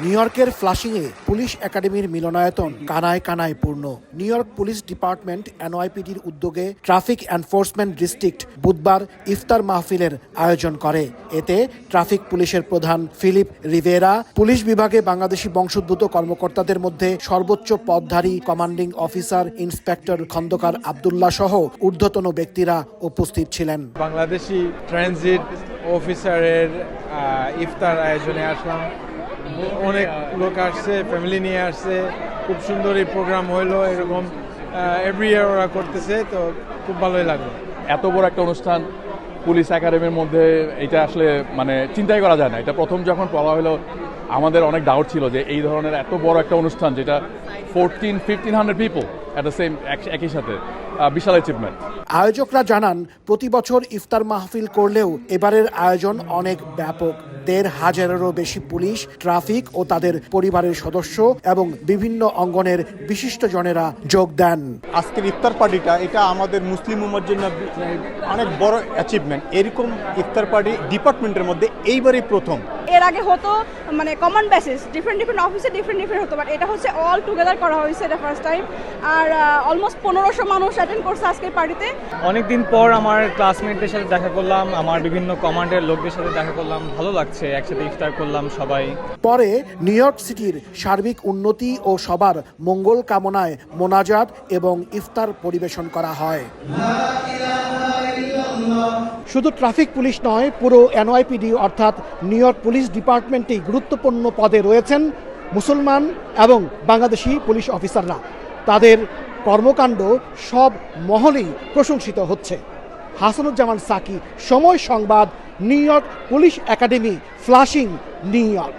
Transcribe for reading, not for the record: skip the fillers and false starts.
New ইয়র্কের ফ্লাশিংয়ে police একাডেমির মিলনায়তন কানায় কানায় পূর্ণ। নিউ ইয়র্ক পুলিশ ডিপার্টমেন্ট এনওয়াইপিডির উদ্যোগে ট্রাফিক এনফোর্সমেন্ট ডিস্ট্রিক্ট বুধবার ইফতার মাহফিলের আয়োজন করে। এতে ট্রাফিক পুলিশের প্রধান ফিলিপ রিভেরা, পুলিশ বিভাগে বাংলাদেশি বংশোদ্ভূত কর্মকর্তাদের মধ্যে সর্বোচ্চ পদধারী commanding officer inspector Khandakar Abdullah সহ ঊর্ধ্বতন ব্যক্তিরা উপস্থিত ছিলেন। বাংলাদেশি ট্রানজিট অফিসারের ইফতার আয়োজনে আসলাম। অনেক লোক আসছে, ফ্যামিলি নিয়ে আসছে। খুব সুন্দর এই প্রোগ্রাম হইলো, এরকম এভরি ইয়ার ওরা করতেছে, তো খুব ভালোই লাগলো। এত বড় একটা অনুষ্ঠান পুলিশ একাডেমির মধ্যে, এটা আসলে মানে চিন্তাই করা যায় না। এটা প্রথম যখন বলা হলো আমাদের অনেক ডাউট ছিল যে এই ধরনের এত বড় একটা অনুষ্ঠান, যেটা 1500 পিপল এট দ্য সেম একই সাথে, বিশাল অ্যাচিভমেন্ট। আয়োজকরা জানান, প্রতি বছর ইফতার মাহফিল করলেও এবারের আয়োজন অনেক ব্যাপক। ১৫০০-এরও বেশি পুলিশ, ট্রাফিক ও তাদের পরিবারের সদস্য এবং বিভিন্ন অঙ্গনের বিশিষ্টজনেরা যোগ দেন। আজকের ইফতার পার্টিটা এটা আমাদের মুসলিম উম্মার জন্য অনেক বড় অ্যাচিভমেন্ট। এরকম ইফতার পার্টি ডিপার্টমেন্টের মধ্যে এইবারই প্রথম। এর আগে হতো মানে কমন বেসিস, ডিফারেন্ট অফিসে ডিফারেন্ট হতো, বাট এটা হচ্ছে অল টুগেদার করা হয়েছে এটা ফার্স্ট টাইম। আর অলমোস্ট 1500 মানুষ অ্যাটেন্ড করছে আজকের পার্টিতে। অনেকদিন পর আমার ক্লাসমেটদের সাথে দেখা করলাম, আমার বিভিন্ন কমান্ডের লোকদের সাথে দেখা করলাম, ভালো লাগছে, একসাথে ইফতার করলাম সবাই। পরে নিউ ইয়র্ক সিটির সার্বিক উন্নতি ও সবার মঙ্গল কামনায় মোনাজাত এবং ইফতার পরিবেশন করা হয়। শুধু ট্রাফিক পুলিশ নয়, পুরো এনওয়াইপিডি অর্থাৎ নিউ ইয়র্ক পুলিশ ডিপার্টমেন্টেই গুরুত্বপূর্ণ পদে রয়েছেন মুসলমান এবং বাংলাদেশি পুলিশ অফিসাররা। তাদের কর্মকাণ্ড সব মহলেই প্রশংসিত হচ্ছে। Hasanuzzaman Saki, Somoy Sangbad, New York police academy, Flushing, New York.